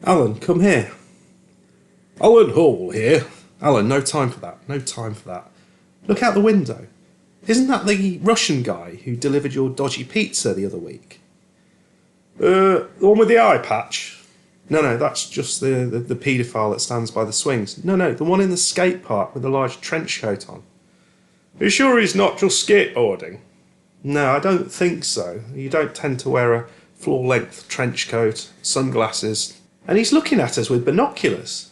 Alan, come here. Alan Hall here. Alan, no time for that. No time for that. Look out the window. Isn't that the Russian guy who delivered your dodgy pizza the other week? The one with the eye patch? No, that's just the paedophile that stands by the swings. No, the one in the skate park with the large trench coat on. Are you sure he's not just skateboarding? No, I don't think so. You don't tend to wear a floor-length trench coat, sunglasses, and he's looking at us with binoculars.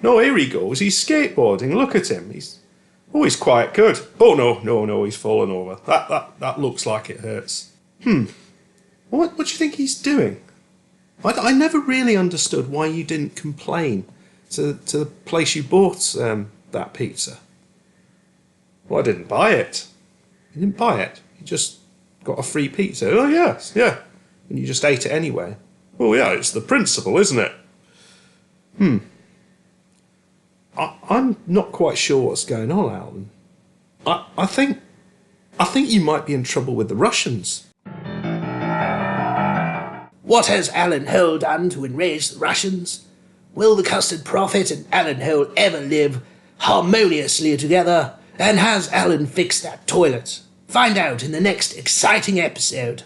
No, here he goes. He's skateboarding. Look at him. He's quite good. Oh no, he's fallen over. That looks like it hurts. What do you think he's doing? I never really understood why you didn't complain to the place you bought that pizza. Well, I didn't buy it. You didn't buy it. You just got a free pizza. Oh yes, yeah. And you just ate it anyway. Well, yeah, it's the principle, isn't it? I'm not quite sure what's going on, Alan. I think you might be in trouble with the Russians. What has Alan Hole done to enrage the Russians? Will the custard prophet and Alan Hole ever live harmoniously together? And has Alan fixed that toilet? Find out in the next exciting episode.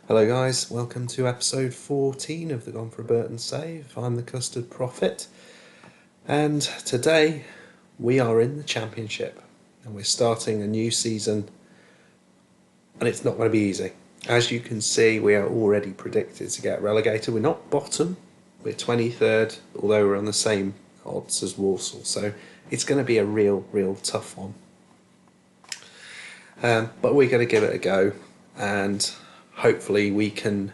Hello guys, welcome to episode 14 of the Gone for a Burton Save. I'm the Custard Prophet, and today we are in the Championship and we're starting a new season, and it's not going to be easy. As you can see, we are already predicted to get relegated. We're not bottom, we're 23rd, although we're on the same odds as Walsall, so it's going to be a real tough one. But we're going to give it a go, and hopefully we can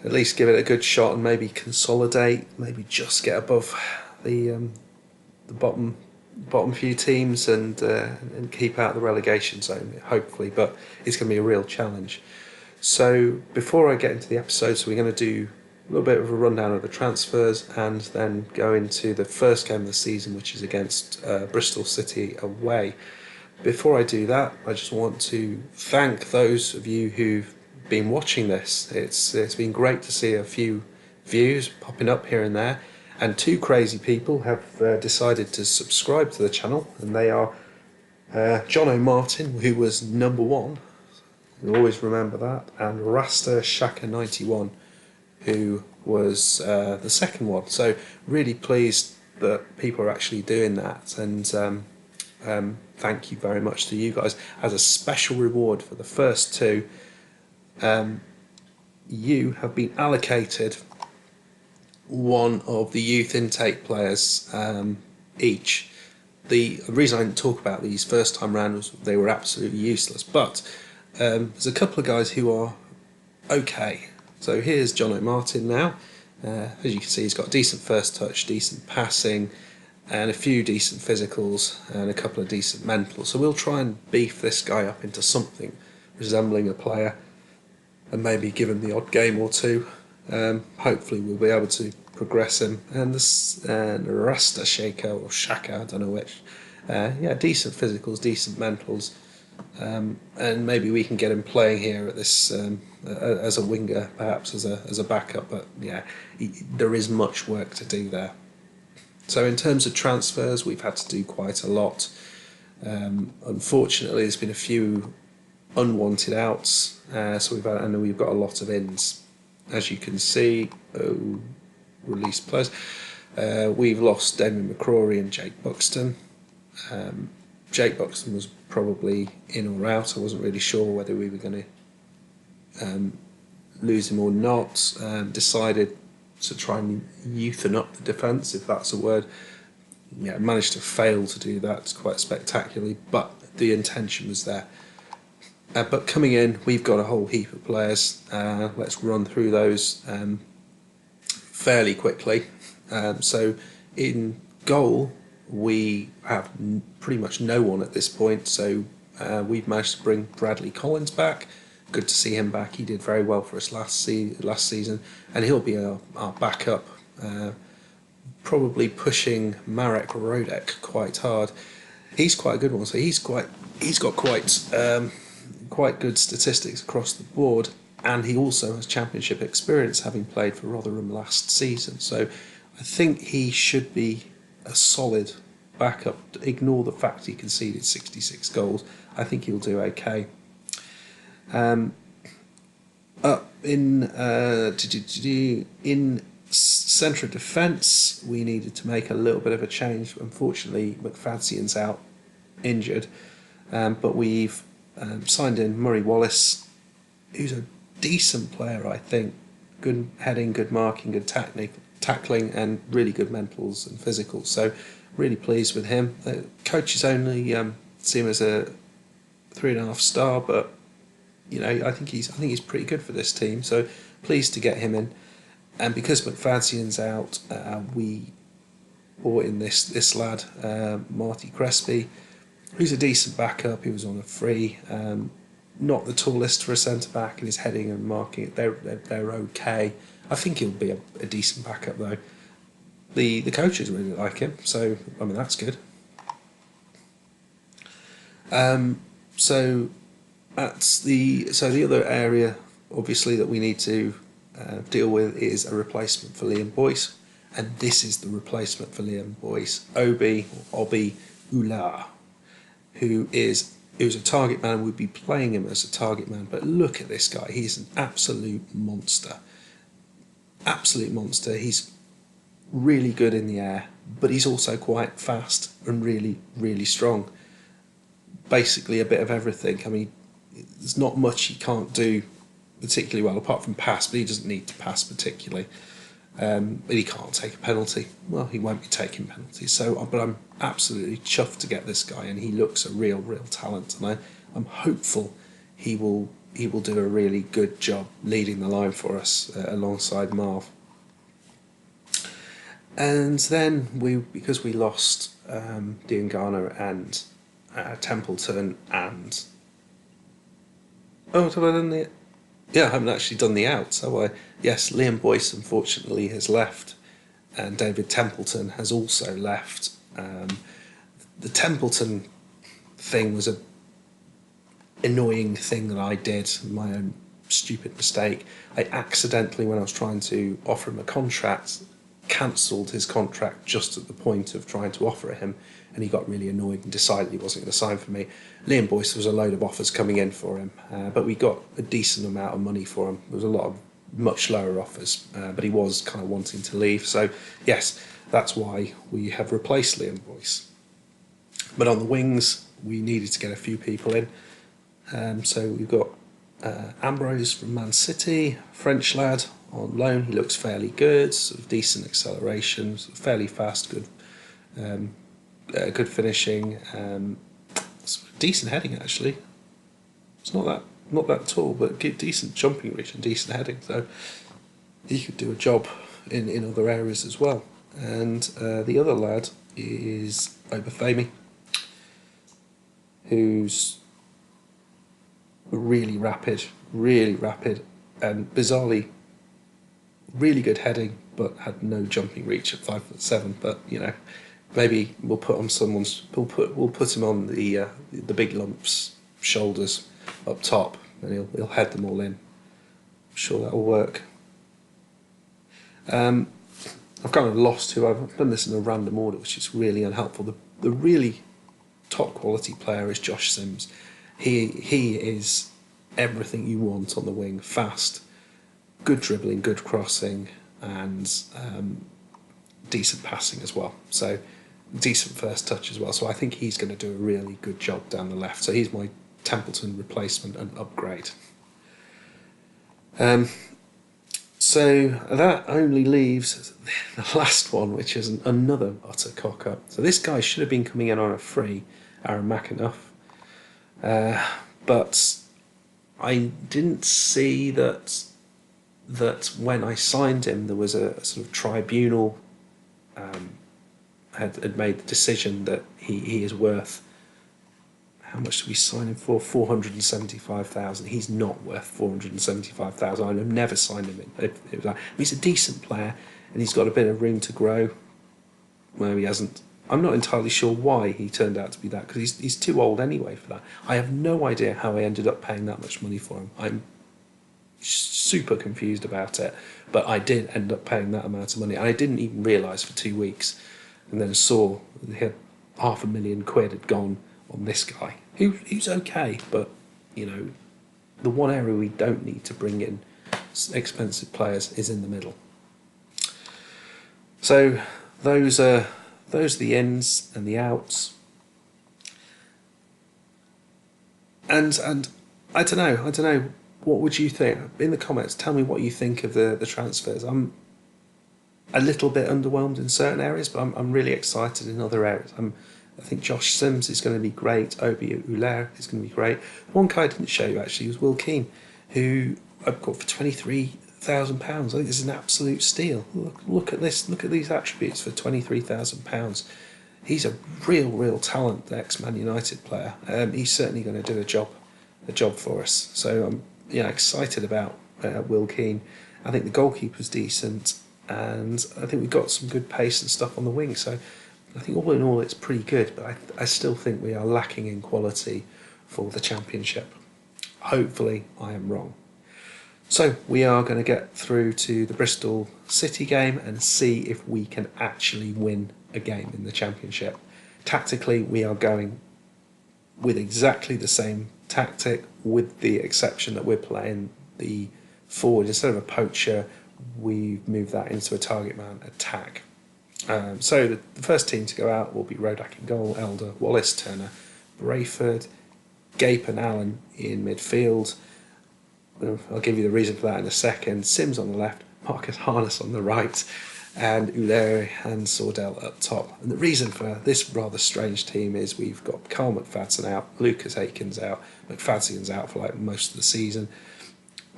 at least give it a good shot and maybe consolidate, maybe just get above the bottom few teams and keep out the relegation zone, hopefully, but it's going to be a real challenge. So before I get into the episode, so we're going to do a little bit of a rundown of the transfers and then go into the first game of the season, which is against Bristol City away. Before I do that, I just want to thank those of you who've been watching this. It's been great to see a few views popping up here and there, and two crazy people have decided to subscribe to the channel, and they are John O'Martin, who was number one, you'll always remember that, and Rasta Shaka 91, who was the second one. So really pleased that people are actually doing that, and thank you very much to you guys. As a special reward for the first two, you have been allocated one of the youth intake players each. The reason I didn't talk about these first time round was they were absolutely useless, but there's a couple of guys who are okay. So here's John O'Martin now. As you can see, he's got decent first touch, decent passing, and a few decent physicals and a couple of decent mentals. So we'll try and beef this guy up into something resembling a player and maybe give him the odd game or two. Hopefully we'll be able to progress him. And this Rasta Shaker or Shaka, I don't know which. Decent physicals, decent mentals, and maybe we can get him playing here at this as a winger, perhaps as a backup. But yeah, there is much work to do there. So in terms of transfers, we've had to do quite a lot. Unfortunately, there's been a few unwanted outs, so we've got a lot of ins. As you can see, released players. We've lost Damien McCrory and Jake Buxton. Jake Buxton was probably in or out. I wasn't really sure whether we were going to lose him or not. Decided to try and youthen up the defence, if that's a word. Yeah, managed to fail to do that quite spectacularly, but the intention was there. But coming in, we've got a whole heap of players. Let's run through those fairly quickly. So in goal, we have pretty much no one at this point. So we've managed to bring Bradley Collins back. Good to see him back. He did very well for us last season, and he'll be our backup. Probably pushing Marek Rodek quite hard. He's quite a good one. So he's got quite good statistics across the board, and he also has championship experience, having played for Rotherham last season. So I think he should be a solid backup. Ignore the fact he conceded 66 goals. I think he'll do okay. Up in centre of defence, we needed to make a little bit of a change. Unfortunately, McFadzean's out injured, but we've signed in Murray Wallace, who's a decent player, I think. Good heading, good marking, good tackling, and really good mentals and physicals. So, really pleased with him. The coaches only see him as a 3.5 star, but I think he's pretty good for this team. So, pleased to get him in. And because McFadzean's out, we brought in this lad, Marty Crespi, who's a decent backup. He was on a free. Not the tallest for a centre-back, and his heading and marking, they're okay. I think he'll be a decent backup, though. The coaches really like him, so, I mean, that's good. So the other area, obviously, that we need to deal with is a replacement for Liam Boyce, and this is the replacement for Liam Boyce, Obi Ula, who's a target man. We'd be playing him as a target man, but look at this guy. He's an absolute monster. Absolute monster. He's really good in the air, but he's also quite fast and really, really strong. Basically a bit of everything. I mean, there's not much he can't do particularly well, apart from pass, but he doesn't need to pass particularly. But he can't take a penalty. Well, he won't be taking penalties. So, but I'm absolutely chuffed to get this guy, and he looks a real talent. And I'm hopeful he will do a really good job leading the line for us alongside Marv. And then because we lost Diangana and Templeton and have I done the? Yeah, I haven't actually done the outs, have I? Yes, Liam Boyce unfortunately has left, and David Templeton has also left. The Templeton thing was a annoying thing that I did, my own stupid mistake. I accidentally, when I was trying to offer him a contract, cancelled his contract just at the point of trying to offer it him, and he got really annoyed and decided he wasn't going to sign for me. Liam Boyce, there was a load of offers coming in for him, but we got a decent amount of money for him. There was a lot of much lower offers, but he was kind of wanting to leave. So yes, that's why we have replaced Liam Boyce. But on the wings, we needed to get a few people in. So we've got Ambrose from Man City, French lad on loan. He looks fairly good, sort of decent acceleration, sort of fairly fast, good finishing, decent heading actually. It's not that tall, but decent jumping reach and decent heading. So he could do a job in other areas as well. And the other lad is Obafemi, who's really rapid, and bizarrely really good heading, but had no jumping reach at 5'7". But maybe we'll put him on the big lumps shoulders up top, and he'll head them all in. I'm sure that'll work. I've kind of lost who I've done this in a random order, which is really unhelpful. The really top quality player is Josh Sims. He is everything you want on the wing. Fast, good dribbling, good crossing, and decent passing as well. So decent first touch as well. So I think he's going to do a really good job down the left. So he's my Templeton replacement and upgrade. So that only leaves the last one, which is another utter cock-up. So this guy should have been coming in on a free, Aaron McAnuff. But I didn't see that when I signed him there was a sort of tribunal had made the decision that he is worth, how much did we sign him for? 475,000. He's not worth 475,000. I've never signed him in. He's a decent player and he's got a bit of room to grow. Well, he hasn't I'm not entirely sure why he turned out to be that, because he's too old anyway for that. I have no idea how I ended up paying that much money for him. I'm super confused about it, but I did end up paying that amount of money. I didn't even realise for 2 weeks, and then saw he had £500,000 had gone on this guy, who's okay, but you know, the one area we don't need to bring in expensive players is in the middle. So those are the ins and the outs. And I don't know. What would you think? In the comments, tell me what you think of the transfers. I'm a little bit underwhelmed in certain areas, but I'm really excited in other areas. I think Josh Sims is going to be great. Obi Uler is going to be great. One guy I didn't show you actually was Will Keane, who I've got for £23,000. I think this is an absolute steal. Look at this. Look at these attributes for £23,000. He's a real talent, the ex-Man United player. He's certainly going to do a job for us. So I'm excited about Will Keane. I think the goalkeeper's decent, and I think we've got some good pace and stuff on the wing. So I think all in all it's pretty good, but I still think we are lacking in quality for the Championship. Hopefully I am wrong. So we are going to get through to the Bristol City game and see if we can actually win a game in the Championship. Tactically, we are going with exactly the same tactic, with the exception that we're playing the forward. Instead of a poacher, we've moved that into a target man attack. So the first team to go out will be Rodak in goal, Elder, Wallace, Turner, Brayford, Gape and Allen in midfield. I'll give you the reason for that in a second. Sims on the left, Marcus Harness on the right, and Uleri and Sordell up top. And the reason for this rather strange team is we've got Carl McFadden out, Lucas Aikens out, McFadden's out for like most of the season.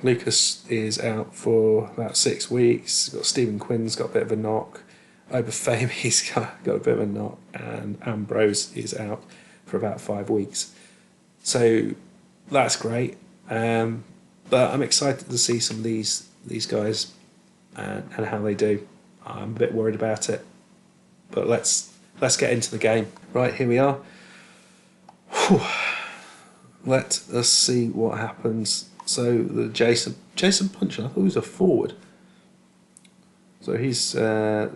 Lucas is out for about 6 weeks. We've got Stephen Quinn's got a bit of a knock. Obafemi's got a bit of a knock, and Ambrose is out for about 5 weeks. So that's great. But I'm excited to see some of these guys and how they do. I'm a bit worried about it, but let's get into the game. Right, here we are. Whew. Let us see what happens. So the Jason Puncheon, I thought he was a forward. So he's. It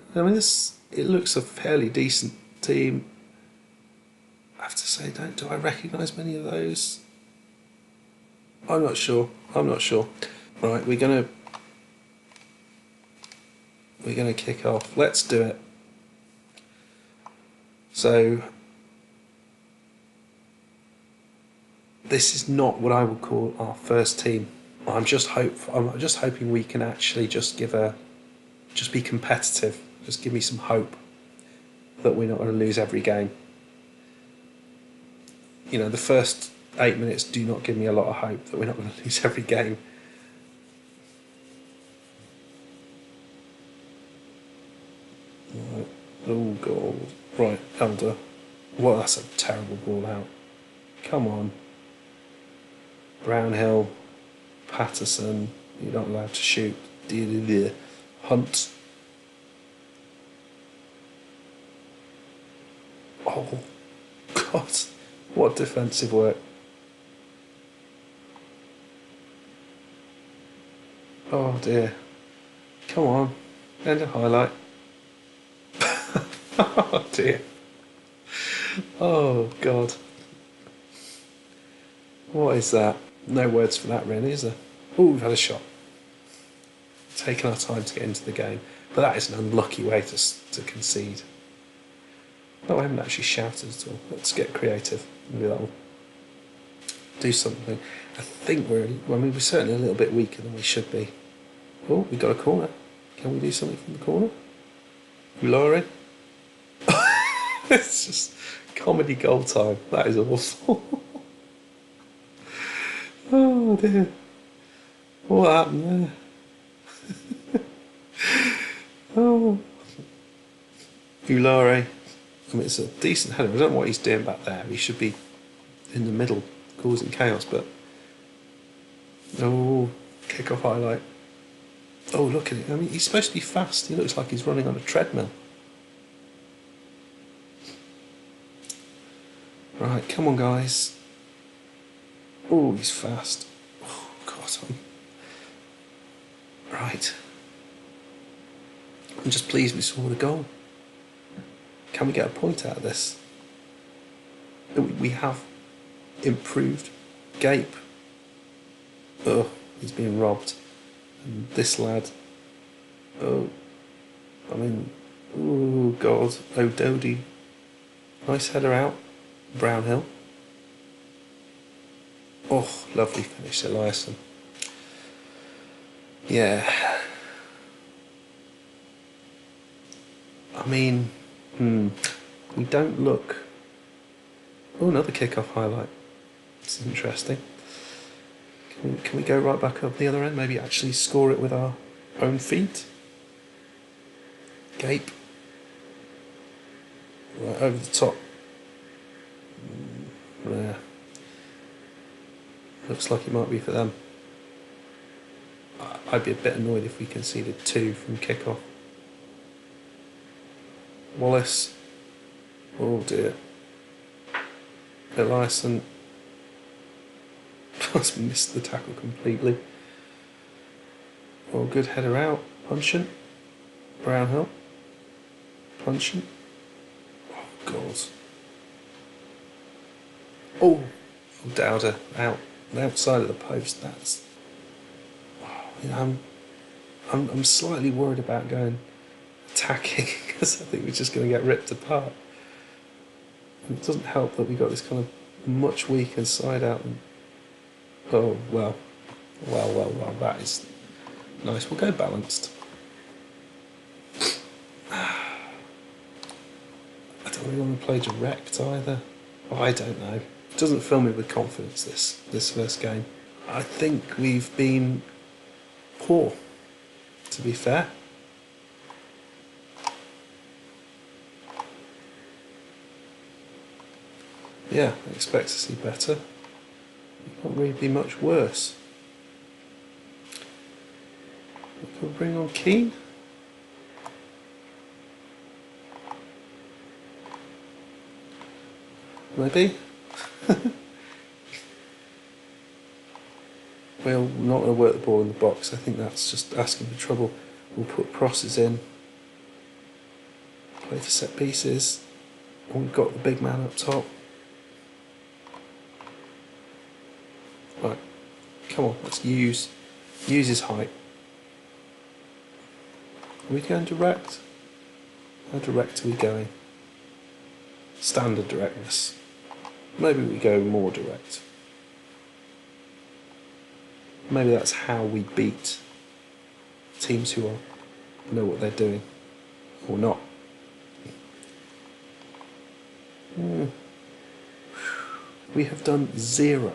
looks a fairly decent team. I have to say, do I recognise many of those? I'm not sure. Right, we're gonna kick off. Let's do it. So this is not what I would call our first team. I'm just hoping we can actually just be competitive. Just give me some hope that we're not going to lose every game. You know, the first 8 minutes do not give me a lot of hope that we're not going to lose every game. Right. Oh, God. Right, Elder. Well, that's a terrible ball out. Come on. Brownhill, Patterson, you're not allowed to shoot. Hunt. Oh, God. What defensive work. Oh, dear. Come on. End a highlight. Oh, dear. Oh, God. What is that? No words for that, really, is there? Oh, we've had a shot. Taking our time to get into the game. But that is an unlucky way to concede. No, I haven't actually shouted at all. Let's get creative. Maybe that'll do something. I think we're certainly a little bit weaker than we should be. Oh, we got a corner. Can we do something from the corner? Ulari? It's just comedy goal time. That is awful. Oh dear. What happened there? Oh. Ulari. I mean, it's a decent header. I don't know what he's doing back there. He should be in the middle causing chaos, but... Oh, kick-off highlight. Oh, look at it. I mean, he's supposed to be fast. He looks like he's running on a treadmill. Right, come on, guys. Oh, he's fast. Oh, God. Right. I'm just pleased we scored a goal. Can we get a point out of this? We have improved. Gape. Oh, he's being robbed. And this lad. Oh, I mean, oh, God. O'Doherty. Nice header out. Brownhill. Oh, lovely finish, Eliasson. Yeah. I mean, we don't look... Oh, another kick-off highlight. This is interesting. Can we go right back up the other end? Maybe actually score it with our own feet? Gape. Right over the top. Yeah. Looks like it might be for them. I'd be a bit annoyed if we conceded 2 from kick-off. Wallace. Oh dear. Eliasson has missed the tackle completely. Oh, good header out. Puncheon. Brownhill. Puncheon. Oh, God. Oh, Dowder out. Outside of the post. That's... I'm slightly worried about going attacking because I think we're just going to get ripped apart. And it doesn't help that we got this kind of much weaker side out. And, oh well, that is nice. We'll go balanced. I don't really want to play direct either. Oh, I don't know. It doesn't fill me with confidence. This first game. I think we've been poor, to be fair. Yeah, I expect to see better. It can't really be much worse. We could bring on Keane. Maybe. We're not going to work the ball in the box. I think that's just asking for trouble. We'll put crosses in. Play for set pieces. And we've got the big man up top. Right, come on, let's use his height. Are we going direct? How direct are we going? Standard directness. Maybe we go more direct. Maybe that's how we beat teams who know what they're doing, or not. We have done zero.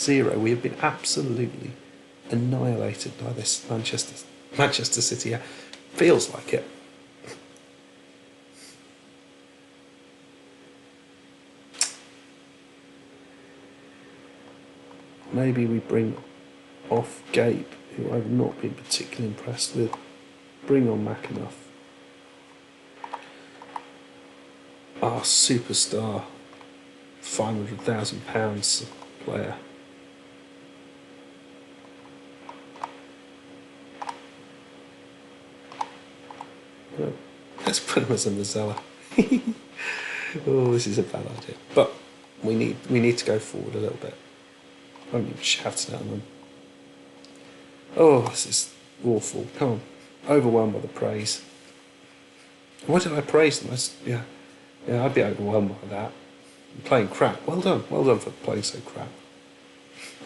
We have been absolutely annihilated by this Manchester City. Feels like it. Maybe we bring off Gape, who I've not been particularly impressed with. Bring on McAnuff. Our superstar, £500,000 player. Well, let's put him as a Mazzella. Oh, this is a bad idea. But we need to go forward a little bit. I won't even shout at them. Oh, this is awful. Come on. Overwhelmed by the praise. Why did I praise them? Yeah, I'd be overwhelmed by that. You're playing crap. Well done for playing so crap.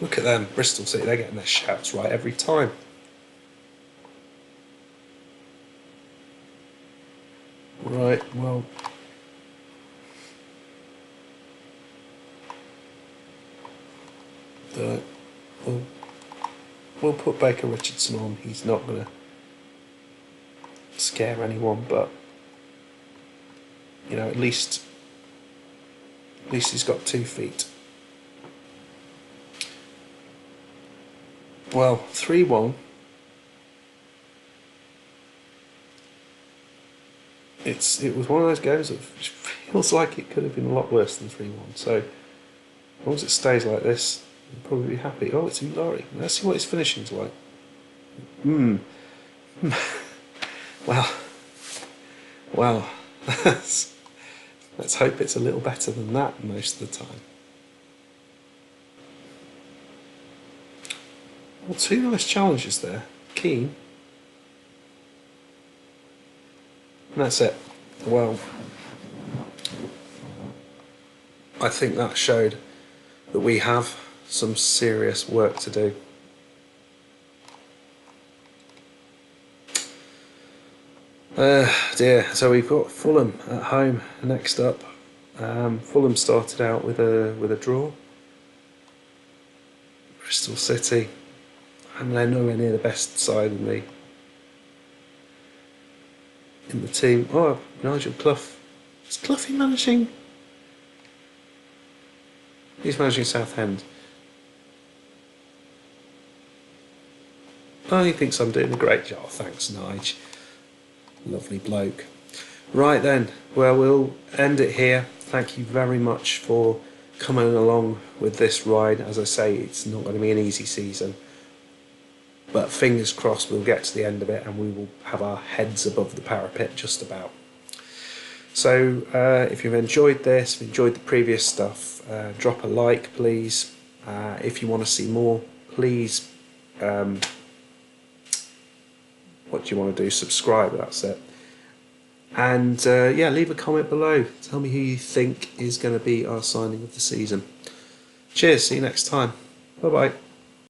Look at them, Bristol City, they're getting their shouts right every time. Right, well... We'll put Baker Richardson on. He's not going to scare anyone, but you know, at least he's got 2 feet. Well, 3-1. It was one of those games that feels like it could have been a lot worse than 3-1. So as long as it stays like this, we'll probably be happy. Oh, it's Ulari. Let's see what his finishing's like. Well, let's hope it's a little better than that most of the time. Well, 2 nice challenges there. Keen. And that's it. Well, I think that showed that we have some serious work to do. Dear. So we've got Fulham at home next up. Fulham started out with a draw. Bristol City, and they're nowhere near the best side in the team. Oh, Nigel Clough. Is Cloughy managing? He's managing Southend. Oh, he thinks I'm doing a great job. Thanks, Nige. Lovely bloke. Right then, well, we'll end it here. Thank you very much for coming along with this ride. As I say, it's not going to be an easy season, but fingers crossed we'll get to the end of it and we will have our heads above the parapet just about. So if you've enjoyed this, if you've enjoyed the previous stuff, drop a like please. If you want to see more, please, what do you want to do? Subscribe, that's it. And yeah, leave a comment below. Tell me who you think is going to be our signing of the season. Cheers, see you next time. Bye bye.